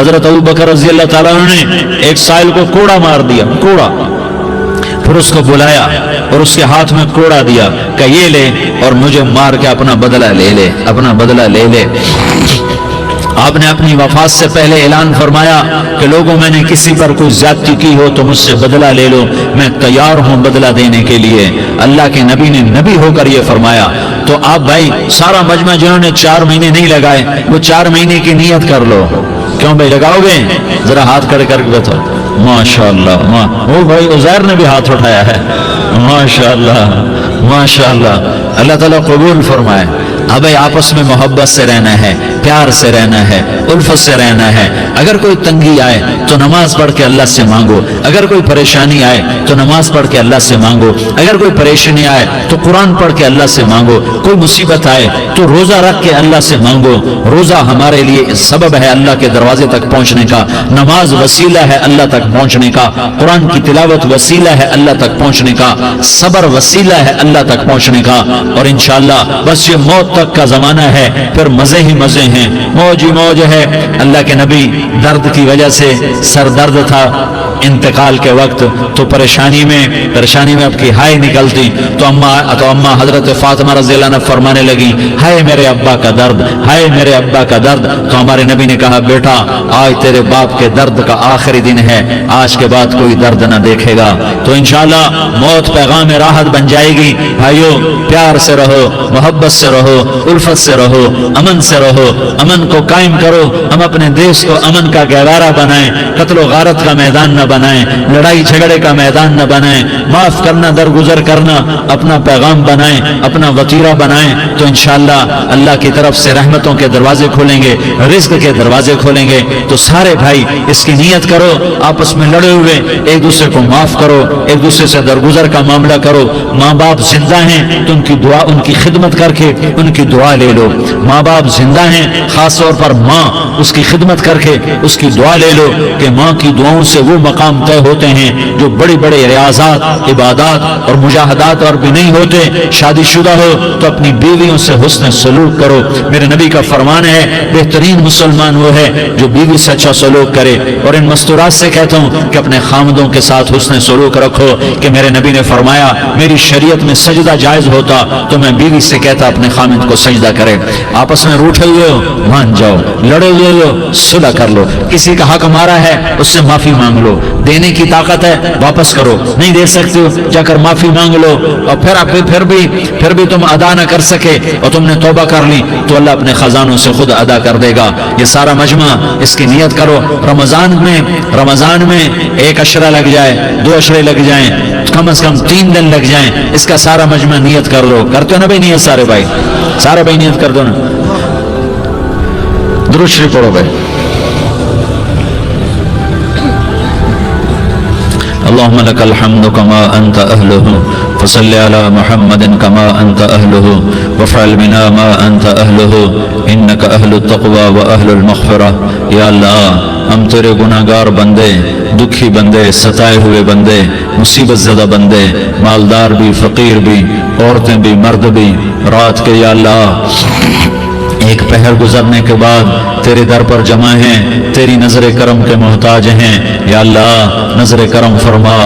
حضرت ابو بکر رضی اللہ تعالیٰ عنہ نے ایک سائل کو کوڑا مار دیا، کوڑا، پھر اس کو بلایا اور اس کے ہاتھ میں کوڑا دیا کہ یہ لے اور مجھے مار کے اپنا بدلہ لے لے، اپنا بدلہ لے لے۔ آپ نے اپنی وفات سے پہلے اعلان فرمایا کہ لوگوں میں نے کسی پر کوئی زیادتی کی ہو تو مجھ سے بدلہ لے لو، میں تیار ہوں بدلہ دینے کے لیے۔ اللہ کے نبی نے نبی ہو کر یہ فرمایا۔ تو آپ بھائی سارا مجمع جنہوں نے 4 مہینے نہیں لگائے وہ 4 مہینے کی نیت کر لو۔ کیوں بھائی لگاؤ گے؟ ذرا ہاتھ کھڑے کر کے بتاؤ۔ ماشاءاللہ، وہ بھائی عزیر نے بھی ہاتھ اٹھایا ہے، ماشاءاللہ ماشاءاللہ، اللہ تعالیٰ قبول فرمائے۔ اب آپس میں محبت سے رہنا ہے، پیار سے رہنا ہے، الفت سے رہنا ہے۔ اگر کوئی تنگی آئے تو نماز پڑھ کے اللہ سے مانگو، اگر کوئی پریشانی آئے تو نماز پڑھ کے اللہ سے مانگو، اگر کوئی پریشانی آئے تو قرآن پڑھ کے اللہ سے مانگو، کوئی مصیبت آئے تو روزہ رکھ کے اللہ سے مانگو۔ روزہ ہمارے لیے سبب ہے اللہ کے دروازے تک پہنچنے کا، نماز وسیلہ ہے اللہ تک پہنچنے کا، قرآن کی تلاوت وسیلہ ہے اللہ تک پہنچنے کا، صبر وسیلہ ہے اللہ تک پہنچنے کا۔ اور انشاءاللہ بس یہ موت تک کا زمانہ ہے، پھر مزے ہی مزے ہیں، موج ہی موج ہے۔ اللہ کے نبی درد کی وجہ سے سر درد تھا انتقال کے وقت، تو پریشانی میں اب کی ہائے نکلتی تو اماں حضرت فاطمہ رضی اللہ عنہ فرمانے لگی، ہائے میرے ابا کا درد، ہائے میرے ابا کا درد۔ تو ہمارے نبی نے کہا، بیٹا آج تیرے باپ کے درد کا آخری دن ہے، آج کے بعد کوئی درد نہ دیکھے گا۔ تو انشاءاللہ موت پیغام راحت بن جائے گی۔ بھائیو پیار سے رہو، محبت سے رہو، الفت سے رہو، امن سے رہو، امن کو قائم کرو۔ ہم اپنے دیش کو امن کا گہوارہ بنائیں، قتل و غارت کا میدان نہ بنائیں، لڑائی جھگڑے کا میدان نہ بنائیں، معاف کرنا درگزر کرنا اپنا پیغام بنائیں، اپنا وتیرہ بنائیں۔ تو انشاءاللہ اللہ کی طرف سے رحمتوں کے دروازے کھولیں گے، رزق کے دروازے کھولیں گے۔ تو سارے بھائی اس کی نیت کرو، آپس میں لڑے ہوئے ایک دوسرے کو معاف کرو، ایک دوسرے سے درگزر کا معاملہ کرو۔ ماں باپ زندہ ہیں تو ان کی دعا، ان کی خدمت کر کے ان کی دعا لے لو۔ ماں باپ زندہ ہیں، خاص طور پر ماں، اس کی خدمت کر کے اس کی دعا لے لو کہ ماں کی دعاؤں سے وہ مقام طے ہوتے ہیں جو بڑے بڑے ریاضات، عبادات اور مجاہدات اور بھی نہیں ہوتے۔ شادی شدہ ہو تو اپنی بیویوں سے حسن سلوک کرو۔ میرے نبی کا فرمان ہے، بہترین مسلمان وہ ہے جو بیوی سے اچھا سلوک کرے۔ اور ان مستورات سے کہتا ہوں کہ اپنے خامدوں کے ساتھ حسن سلوک رکھو، کہ میرے نبی نے فرمایا میری شریعت میں سجدہ جائز ہوتا تو میں بیوی سے کہتا اپنے خامد کو سجدہ کرے۔ آپس میں روٹھے ہوئے ہو مان جاؤ، لڑے ہوئے ہو صلح کر لو، کسی کا حق مارا ہے اس سے معافی مانگ لو، دینے کی طاقت ہے واپس کرو، نہیں دے سکتے ہو جا کر معافی مانگ لو۔ اور پھر بھی تم ادا نہ کر سکے اور تم نے توبہ کر لی تو اللہ اپنے خزانوں سے خود ادا کر دے گا۔ یہ سارا مجمع اس کی نیت کرو۔ رمضان میں 1 عشرہ لگ جائے، 2 عشرے لگ جائیں، کم از کم 3 دن لگ جائیں، اس کا سارا مجمع نیت کر لو۔ کرتے ہو نا بھائی نیت؟ سارے بھائی نیت کر دو نا۔ درود شریف پڑھو بھائی۔ اللهم لك الحمد كما أنت أهله فصل على محمد كما أنت أهله وافعل بنا ما أنت أهله إنك أهل التقوى وأهل المغفرة۔ یا اللہ ہم تیرے گناہگار بندے، دکھی بندے، ستائے ہوئے بندے، مصیبت زدہ بندے، مالدار بھی، فقیر بھی، عورتیں بھی، مرد بھی، رات کے یا اللہ ایک پہر گزرنے کے بعد تیرے در پر جمع ہیں، تیری نظر کرم کے محتاج ہیں۔ یا اللہ نظر کرم فرما،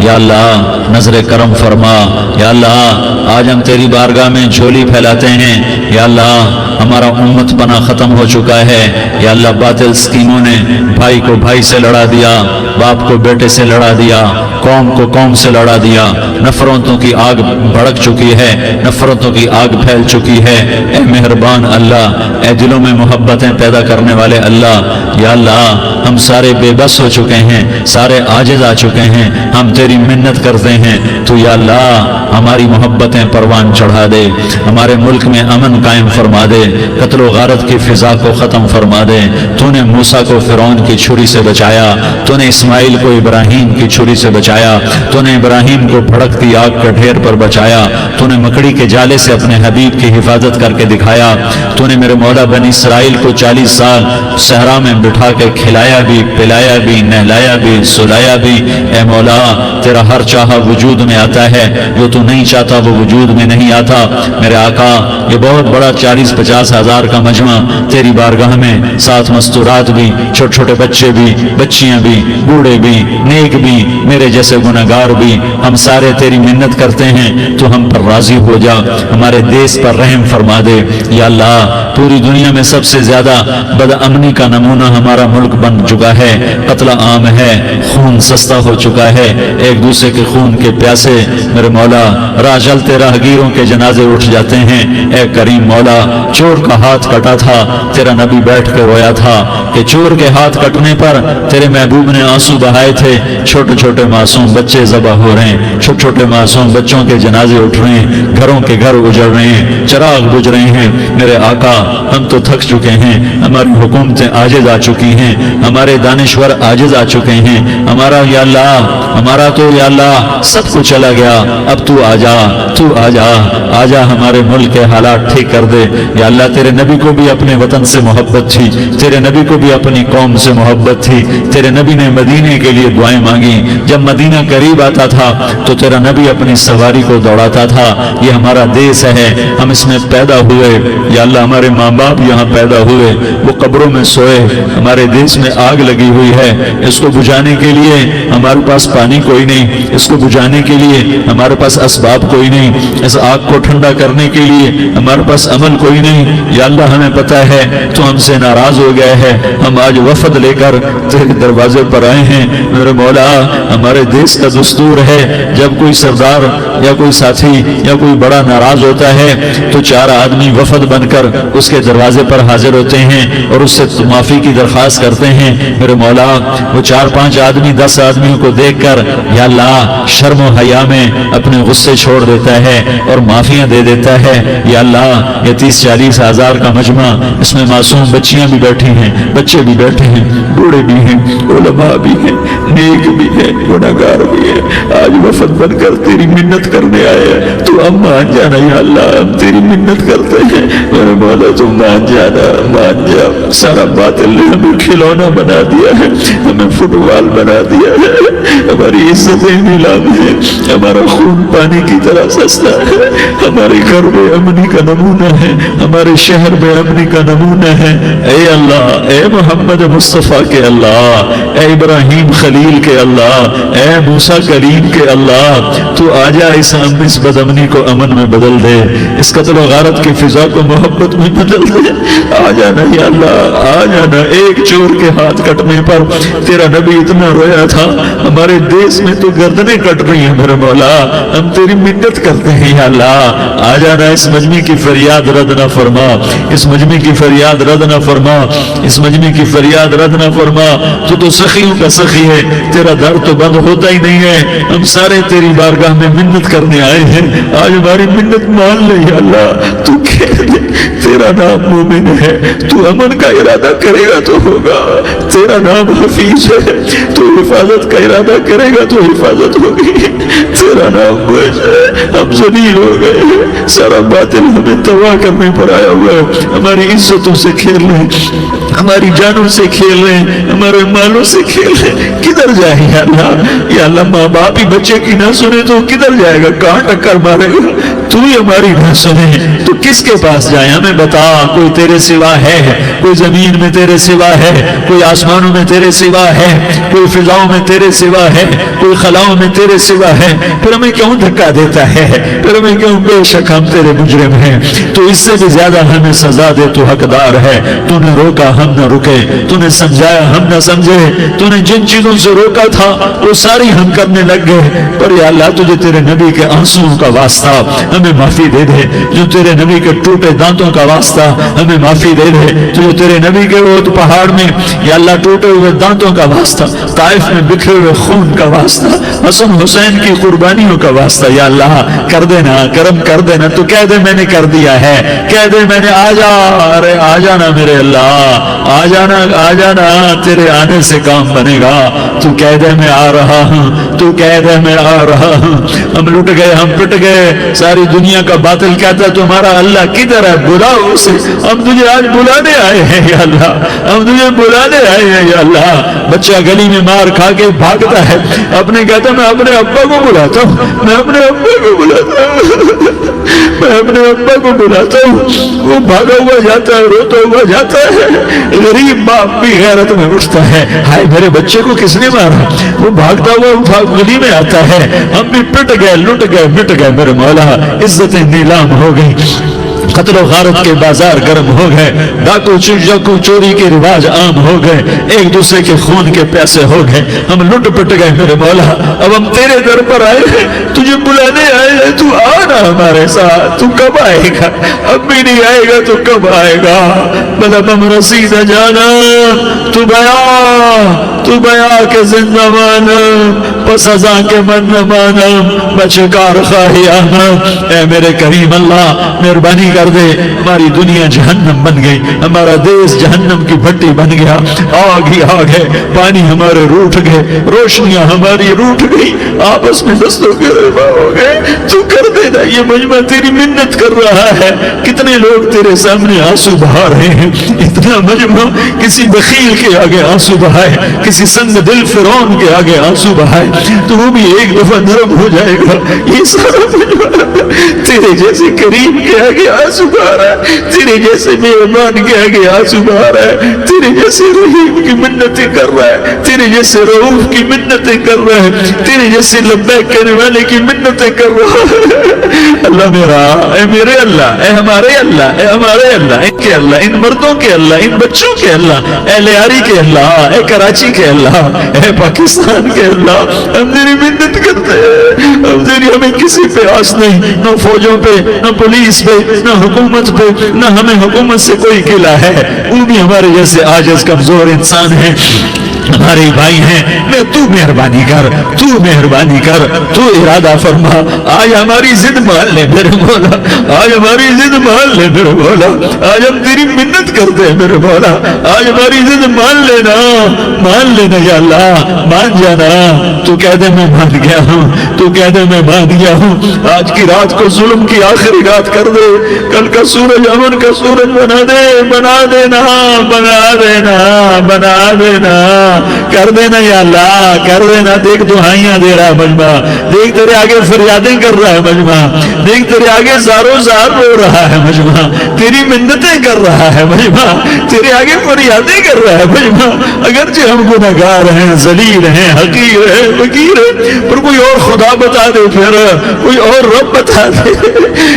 یا اللہ نظر کرم فرما۔ یا اللہ آج ہم تیری بارگاہ میں جھولی پھیلاتے ہیں۔ یا اللہ ہمارا امت پنا ختم ہو چکا ہے۔ یا اللہ باطل اسکیموں نے بھائی کو بھائی سے لڑا دیا، باپ کو بیٹے سے لڑا دیا، قوم کو قوم سے لڑا دیا، نفرتوں کی آگ بھڑک چکی ہے، نفرتوں کی آگ پھیل چکی ہے۔ اے مہربان اللہ، اے دلوں میں محبتیں پیدا کرنے والے اللہ، یا اللہ ہم سارے بے بس ہو چکے ہیں، سارے عاجز آ چکے ہیں، ہم تیری منت کرتے ہیں تو یا اللہ ہماری محبتیں پروان چڑھا دے، ہمارے ملک میں امن قائم فرما دے، قتل و غارت کی فضا کو ختم فرما دے۔ تو نے موسیٰ کو فرعون کی چھری سے بچایا، تو نے اسماعیل کو ابراہیم کی چھری سے بچایا، تو نے ابراہیم کو بھڑکتی آگ کے ڈھیر پر بچایا، تو نے مکڑی کے جالے سے اپنے حبیب کی حفاظت کر کے دکھایا، تو نے میرے مولا بنی اسرائیل کو 40 سال صحرا میں بٹھا کے کھلایا بھی، پلایا بھی، نہلایا بھی، سلایا بھی۔ اے مولا تیرا ہر چاہا وجود میں آتا ہے، جو تو نہیں چاہتا وہ وجود میں نہیں آتا۔ میرے آقا یہ بہت بڑا 40-50 ہزار کا مجمع تیری بارگاہ میں، ساتھ مستورات بھی، چھوٹے چھوٹے بچے بھی، بچیاں بھی، بوڑھے بھی، نیک بھی، میرے جیسے گنہگار بھی، ہم سارے تیری منت کرتے ہیں تو ہم پر راضی ہو جا، ہمارے دیس پر رحم فرما دے۔ یا اللہ پوری دنیا میں سب سے زیادہ بد امنی کا نمونہ ہمارا ملک بن چکا ہے، قتل عام ہے، خون سستا ہو چکا ہے، ایک دوسرے کے خون کے پیاسے میرے مولا راہ چلتے راہگیروں کے جنازے اٹھ جاتے ہیں۔ اے کریم مولا چور کا ہاتھ کٹا تھا، تیرا نبی بیٹھ کے رویا تھا کہ چور کے ہاتھ کٹنے پر تیرے محبوب نے آنسو بہائے تھے، چھوٹے چھوٹے معصوم بچے ذبح ہو رہے ہیں، چھوٹے چھوٹے معصوم بچوں کے جنازے اٹھ رہے ہیں، گھروں کے گھر اجڑ رہے ہیں، چراغ بجھ رہے ہیں۔ میرے آقا ہم تو تھک چکے ہیں، ہماری حکومتیں عاجز آ چکی ہیں، ہمارے دانشور عاجز آ چکے ہیں، ہمارا یا اللہ ہمارا تو یا اللہ سب کچھ چلا گیا، اب تو آ جا، تو آ جا، آ جا ہمارے ملک کے حالات ٹھیک کر دے۔ یا اللہ تیرے نبی کو بھی اپنے وطن سے محبت تھی، تیرے نبی کو بھی اپنی قوم سے محبت تھی، تیرے نبی نے مدینے کے لیے دعائیں مانگی، جب مدینہ قریب آتا تھا تو تیرا نبی اپنی سواری کو دوڑاتا تھا۔ یہ ہمارا دیس ہے، ہم اس میں پیدا ہوئے، یا اللہ ہمارے ماں باپ یہاں پیدا ہوئے، وہ قبروں میں سوئے، ہمارے دیس میں آگ لگی ہوئی ہے، اس کو بجھانے کے لیے ہمارے پاس پانی کوئی نہیں، اس کو بجھانے کے لیے ہمارے پاس اسباب کوئی نہیں، اس آگ کو ٹھنڈا کرنے کے لیے ہمارے پاس عمل کوئی نہیں۔ یا اللہ ہمیں پتہ ہے تو ہم سے ناراض ہو گئے ہے، ہم آج وفد لے کر تیرے دروازے پر آئے ہیں۔ میرے مولا ہمارے دیس کا دستور ہے جب کوئی سردار یا کوئی ساتھی یا کوئی بڑا ناراض ہوتا ہے تو 4 آدمی وفد بن کر اس کے دروازے پر حاضر ہوتے ہیں اور اس سے معافی کی درخواست کرتے ہیں۔ میرے مولا وہ 4-5 آدمی 10 آدمیوں کو دیکھ کر یا اللہ شرم و حیا میں اپنے غصے چھوڑ دیتا ہے اور معافیاں دے دیتا ہے۔ یا اللہ یہ 30-40 ہزار کا مجمع، اس میں معصوم بچیاں بھی بیٹھی ہیں، بچے بھی بیٹھے ہیں، بوڑھے بھی ہیں، علماء بھی ہیں، نیک بھی ہیں، گنہگار بھی ہیں، آج وفد بن کر تیری منت کرنے آئے ہیں، تو ہم مان جانا یا اللہ، ہم تیری منت کرتے ہیں میرے مولا، تو مان جانا، مان جا۔ سارا باطل نے ہمیں کھلونا بنا دیا ہے، ہمیں فٹ بال بنا دیا ہے، ہماری عزتیں نیلام ہے، ہمارا خون پانی کی طرح سستا ہے، ہمارے گھر بے امنی کا نمونہ ہے، ہمارے شہر بے امنی کا نمونہ ہے۔ اے اللہ، اے محمد مصطفیٰ کے اللہ، اے ابراہیم خلیل کے اللہ، اے موسیٰ کلیم کے اللہ، تو آجا اس بد امنی کو امن میں بدل دے، اس قتل و غارت کی فضا کو محبت میں بدل دے۔ آ جانا یا اللہ، آ جانا۔ ایک چور کے ہاتھ کٹنے پر تیرا نبی اتنا رویا تھا، ہمارے دیس میں تو گردنیں کٹ رہی ہیں میرے مولا، ہم تیری منت کرتے ہیں یا اللہ، آ جانا۔ اس مجمع کی فریاد رد نہ فرما، اس مجمع کی فریاد رد نہ فرما، اس مجمع کی فریاد رد نہ فرما۔ تو سخیوں کا سخی ہے، تیرا در تو بند ہوتا ہی نہیں ہے، ہم سارے تیری بارگاہ میں منت کرنے آئے ہیں، آج ہماری منت مان لے یا اللہ۔ تو کہہ دے تیرا نام مومن ہے، تو امن کا ارادہ کرے گا تو ہوگا، تیرا نام حفیظ ہے، تو حفاظت کا ارادہ کرے گا تو حفاظت ہوگی، تیرا نام بوجھ ہے، ہم ذلیل ہو گئے ہیں، سارا باطل ہمیں تباہ کرنے پر آیا ہوا ہے، ہماری عزتوں سے کھیل رہے ہیں، ہماری جانوں سے کھیل رہے ہیں، ہمارے مالوں سے کھیل رہے ہیں، کدھر جائے یا اللہ؟ یا اللہ ماں باپ ہی بچے کی نہ سنے تو کدھر جائے گا، کہاں ٹکر مارے گا؟ تو ہی ہماری نہ سنے تو کس کے پاس جائے؟ ہمیں بتا، کوئی تیرے سوا ہے؟ کوئی زمین میں تیرے سوا ہے؟ کوئی آسمانوں میں تیرے سوا ہے؟ کوئی فضاؤں میں تیرے سوا ہے؟ کوئی خلاؤں میں تیرے سوا ہے؟ پھر ہمیں کیوں دھکا دیتا ہے؟ پھر ہمیں کیوں؟ بے شک ہم تیرے مجرم ہیں، تو اس سے بھی زیادہ ہمیں سزا دے، تو حقدار ہے۔ تو نے روکا ہم نہ رکے، تو نے سمجھایا ہم نہ سمجھے، تو نے جن چیزوں سے روکا تھا وہ ساری ہم کرنے لگ گئے، پر یا اللہ تجھے تیرے نبی کے آنسوؤں کا واسطہ ہمیں معافی دے دے، جو تیرے نبی کے ٹوٹے دانتوں کا واسطہ ہمیں معافی دے دے، جو تیرے نبی کے وہ پہاڑ میں یا اللہ ٹوٹے ہوئے دانتوں کا واسطہ، طائف میں بکھرے ہوئے خون کا واسطہ، حسن حسین کی قربانیوں کا واسطہ، یا اللہ کر دینا، کرم کر دینا۔ تو کہہ دے میں نے کر دیا ہے، کہہ دے میں نے، آ جا، ارے آ جانا میرے اللہ، آ جانا، آ جانا، تیرے آنے سے کام بنے گا۔ تو کہہ دے میں آ رہا ہوں، تو کہہ دے میں آ رہا ہوں۔ ہم لٹ گئے، ہم پٹ گئے، ساری دنیا کا باطل کہتا ہے تمہارا اللہ کدھر ہے، بلاؤ اسے، ہم تجھے آج بلانے آئے ہیں یا اللہ، ہم تجھے بلانے آئے ہیں یا اللہ۔ بچہ گلی میں مار کھا کے بھاگتا ہے، اپنے کہتا میں اپنے ابا کو بلاتا ہوں، میں اپنے ابا کو بلاتا ہوں، میں اپنے ابا کو بلاتا ہوں، وہ بھاگا ہوا جاتا ہے، روتا ہوا جاتا ہے۔ غریب باپ بھی غیرت میں اٹھتا ہے، ہائے میرے بچے کو کس نے مارا، وہ بھاگتا ہوا گلی میں آتا ہے، ہم بھی پٹ گئے، لٹ گئے، مٹ گئے میرے مولا، عزتیں نیلام ہو گئی، قتل و غارت کے بازار گرم ہو گئے، ڈاکو چوری کے رواج عام ہو گئے، ایک دوسرے کے خون کے پیسے ہو گئے، ہم لٹ پٹ گئے میرے مولا۔ اب ہم تیرے در پر آئے ہیں، تجھے بلانے آئے ہیں، تو آنا ہمارے ساتھ، تو کب آئے گا، اب بھی نہیں آئے گا تو کب آئے گا؟ مطلب ہم رسید جانا، تو بیا کے زندہ مانا، پس ازاں کے من مانا، بچکار خواہی آنا۔ اے میرے کریم اللہ مہربانی کر دے، ہماری دنیا جہنم بن گئی، ہمارا دیس جہنم کی بھٹی بن گیا، آگ ہی آگ ہے، پانی ہمارے روٹ گئے، روشنیاں ہماری روٹ گئی، آپس میں دستوں کے رفا ہو گئے، تو کر دینا۔ یہ مجمع تیری منت کر رہا ہے، کتنے لوگ تیرے سامنے آنسو بہا رہے ہیں، اتنا مجمع کسی بخیل کے آگے آنسو بہائے، کسی سنگ دل فرعون کے آگے آنسو بہائے تو وہ بھی ایک دفعہ نرم ہو جائے گا۔ یہ سارا مجمع تیرے جیسے کریم کے آگے آنسو بہا رہا ہے، تیرے جیسے مہربان کے آگے آنسو بہا رہا ہے، تیرے جیسے رحیم کی منتیں کر رہا ہے، تیرے جیسے رؤوف کی منتیں کر رہا ہے، تیرے جیسے لبیک کہنے والے کی منتیں کر رہا ہے۔ اللہ میرا، اے میرے اللہ، اے ہمارے اللہ، اے ہمارے اللہ، ان کے اللہ، ان مردوں کے اللہ، ان بچوں کے اللہ، اے لیاری کے اللہ، اے کراچی کے اللہ، اے پاکستان کے اللہ، ہم تیری منت کرتے ہیں، ہم تیری، ہمیں کسی پہ آس نہیں، نہ فوجوں پہ، نہ پولیس پہ، نہ حکومت پہ، نہ ہمیں حکومت سے کوئی قلع ہے، وہ بھی ہمارے جیسے عاجز کمزور انسان ہیں، ہمارے بھائی ہیں۔ میں تو مہربانی کر، تو مہربانی کر، تو ارادہ فرما، آج ہماری ضد مان لے میرے مولا، آج ہماری ضد مان لے میرے مولا، آج ہم تیری منت کرتے ہیں میرے مولا، آج ہماری ضد مان لینا، مان لینا یا اللہ، مان جانا۔ تو کہہ دے میں مان گیا ہوں، تو کہہ دے میں مان گیا ہوں، آج کی رات کو ظلم کی آخری رات کر دے، کل کا سورج امن کا سورج بنا دے، بنا دینا، بنا دینا، بنا دینا، کر دینا یا اللہ، کر دینا۔ دیکھ دعائیاں دے رہا ہے مجمع، دیکھ تیرے آگے فریادیں کر رہا ہے مجمع، دیکھ تیرے آگے زاروں زار رو رہا ہے مجمع، تیری منتیں کر رہا ہے مجمع، تیرے آگے فریادیں کر رہا ہے مجمع۔ اگرچہ ہم گنہگار ہیں، ذلیل ہیں، حقیر ہیں، فقیر ہیں، پر کوئی اور خدا بتا دے، پھر کوئی اور رب بتا دے،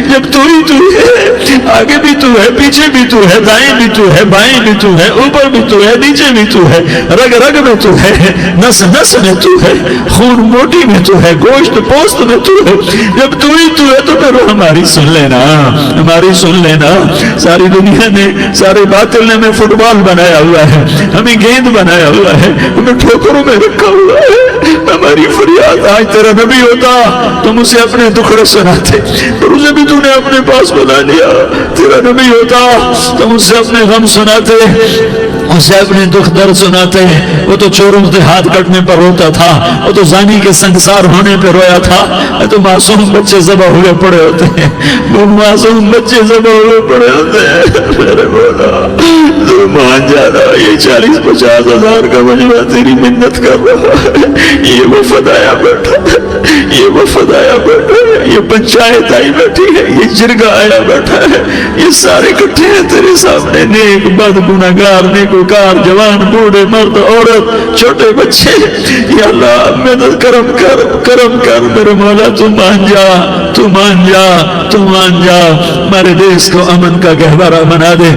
جب تو ہی تو ہے، آگے بھی تو ہے، پیچھے بھی تو ہے، دائیں بھی تو ہے، بائیں بھی تو ہے، اوپر بھی تو ہے، نیچے بھی تو ہے، رگ رگ میں تو ہے، نس نس میں تو ہے، خون موٹی میں تو ہے، گوشت پوست میں تو ہے، جب تو ہی تو ہے تو پھر ہماری سن لینا، ہماری سن لینا۔ ساری دنیا نے، سارے باطل نے ہمیں فٹ بال بنایا ہوا ہے، ہمیں گیند بنایا ہوا ہے، ہمیں ٹھوکروں میں رکھا ہوا ہے۔ ہماری فریاد، آج تیرا نبی ہوتا تم اسے اپنے دکھڑے سناتے، اور اسے بھی تو نے اپنے پاس بنا لیا۔ تیرا نبی ہوتا تم اسے اپنے غم سناتے، اسے اپنے دکھ درد سناتے۔ وہ تو چوروں سے ہاتھ کٹنے پر روتا تھا، وہ تو زانی کے سنگسار ہونے پہ رویا تھا، تو معصوم بچے ذبح ہوئے پڑے ہوتے ہیں، وہ معصوم بچے ذبح ہوئے پڑے ہوتے ہیں۔ میرے مولا تو مان جانا، یہ 40-50 ہزار کا مجمع تیری منت کر رہا ہے، یہ وفد آیا بیٹھا ہے، یہ وفد آیا بیٹھا ہے، یہ پنچایت آئی بیٹھی ہے، یہ جرگہ آیا بیٹھا ہے، یہ سارے اکٹھے ہیں تیرے سامنے، نیک بد گنہگار، نیکوکار، جوان بوڑھے مرد عورت چھوٹے بچے۔ یا اللہ مدد کرم کر، کرم کر میرے مولا، تو مان جا، تو مان جا، تو مان جا، ہمارے دیس کو امن کا گہوارہ بنا دے،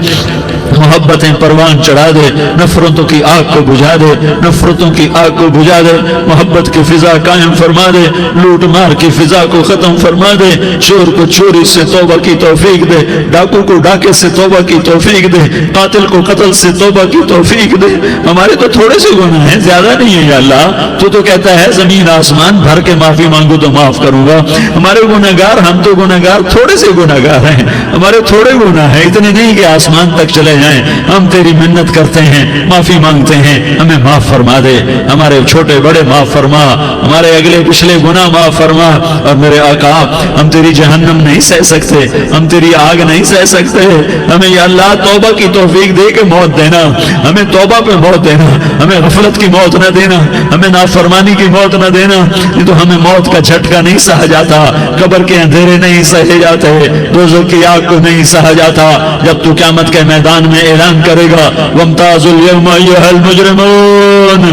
محبتیں پروان چڑھا دے، نفرتوں کی آگ کو بجھا دے، نفرتوں کی آگ کو بجھا دے، محبت کی فضا قائم فرما دے، لوٹ مار کی فضا کو ختم فرما دے، چور کو چوری سے توبہ کی توفیق دے، ڈاکو کو ڈاکے سے توبہ کی توفیق دے، قاتل کو قتل سے توبہ کی توفیق دے۔ ہمارے تو تھوڑے سے گناہ ہیں، زیادہ نہیں ہے یا اللہ، تو کہتا ہے زمین آسمان بھر کے معافی مانگو تو معاف کروں گا۔ ہمارے گنہگار، ہم تو گنہگار تھوڑے سے گنہگار ہیں، ہمارے تھوڑے گناہ ہیں، اتنے نہیں کہ آسمان تک چلے جائیں۔ ہیں, ہم تیری منت کرتے ہیں, معافی مانگتے ہیں, ہمیں معاف فرما دے, ہمارے چھوٹے بڑے معاف فرما, ہمارے اگلے پچھلے گناہ معاف فرما. اور میرے آقا ہم تیری جہنم نہیں سہ سکتے, ہم تیری آگ نہیں سہ سکتے, ہمیں یا اللہ توبہ کی توفیق دے کے موت دینا, ہمیں توبہ پہ موت دینا, ہمیں غفلت کی موت نہ دینا, ہمیں نافرمانی کی موت نہ دینا. نہیں تو ہمیں موت کا جھٹکا نہیں سہا جاتا, قبر کے اندھیرے نہیں سہے جاتے, دوزخ کی آگ کو نہیں سہا جاتا. جب تو قیامت کے میدان میں اعلان کرے گا وامتازوا اليوم ایھا المجرمون,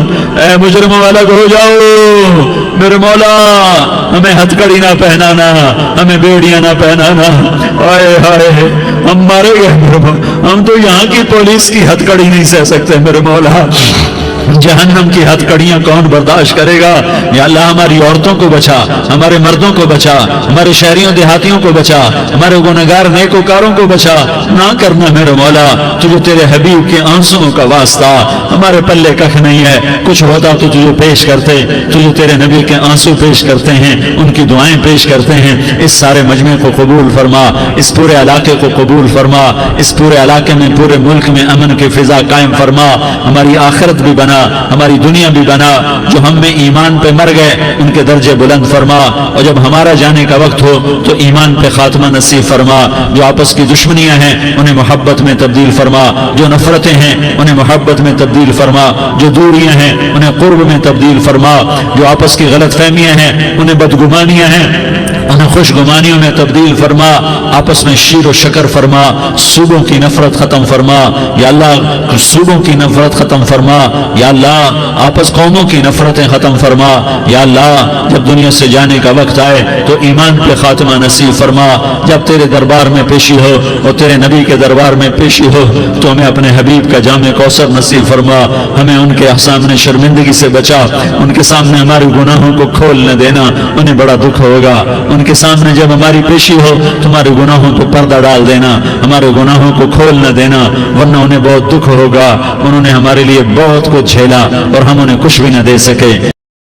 اے مجرموں الگ ہو جاؤ, میرے مولا ہمیں ہتھکڑی نہ پہنانا, ہمیں بیڑیاں نہ پہنانا. ہائے ہائے ہم مارے گئے میرے مولا, ہم تو یہاں کی پولیس کی ہتھکڑی نہیں سہ سکتے میرے مولا, جہنم کی ہتھکڑیاں کون برداشت کرے گا. یا اللہ ہماری عورتوں کو بچا, ہمارے مردوں کو بچا, ہمارے شہریوں دیہاتیوں کو بچا, ہمارے گنہگار نیکوکاروں کو بچا. نہ کرنا میرے مولا, تجھے تیرے حبیب کے آنسوؤں کا واسطہ, ہمارے پلے کخ نہیں ہے, کچھ ہوتا تو تجھے پیش کرتے, تجھے تیرے نبی کے آنسو پیش کرتے ہیں, ان کی دعائیں پیش کرتے ہیں. اس سارے مجمع کو قبول فرما, اس پورے علاقے کو قبول فرما, اس پورے علاقے میں پورے ملک میں امن کی فضا قائم فرما. ہماری آخرت بھی بنا, ہماری دنیا بھی بنا. جو ہم میں ایمان پہ مر گئے ان کے درجے بلند فرما, اور جب ہمارا جانے کا وقت ہو تو ایمان پہ خاتمہ نصیب فرما. جو آپس کی دشمنیاں ہیں انہیں محبت میں تبدیل فرما, جو نفرتیں ہیں انہیں محبت میں تبدیل فرما, جو دوریاں ہیں انہیں قرب میں تبدیل فرما, جو آپس کی غلط فہمیاں ہیں انہیں بدگمانیاں ہیں انہیں خوش گمانیوں میں تبدیل فرما. آپس میں شیر و شکر فرما, صوبوں کی نفرت ختم فرما. یا اللہ صوبوں کی نفرت ختم فرما, یا اللہ آپس قوموں کی نفرتیں ختم فرما. یا اللہ جب دنیا سے جانے کا وقت آئے تو ایمان پہ خاتمہ نصیب فرما. جب تیرے دربار میں پیشی ہو اور تیرے نبی کے دربار میں پیشی ہو تو ہمیں اپنے حبیب کا جامع کوثر نصیب فرما. ہمیں ان کے سامنے شرمندگی سے بچا, ان کے سامنے ہمارے گناہوں کو کھول نہ دینا, انہیں بڑا دکھ ہوگا. ان کے سامنے جب ہماری پیشی ہو تمہارے گناہوں کو پردہ ڈال دینا, ہمارے گناہوں کو کھول نہ دینا, ورنہ انہیں بہت دکھ ہوگا. انہوں نے ہمارے لیے بہت کچھ جھیلا اور ہم انہیں کچھ بھی نہ دے سکے.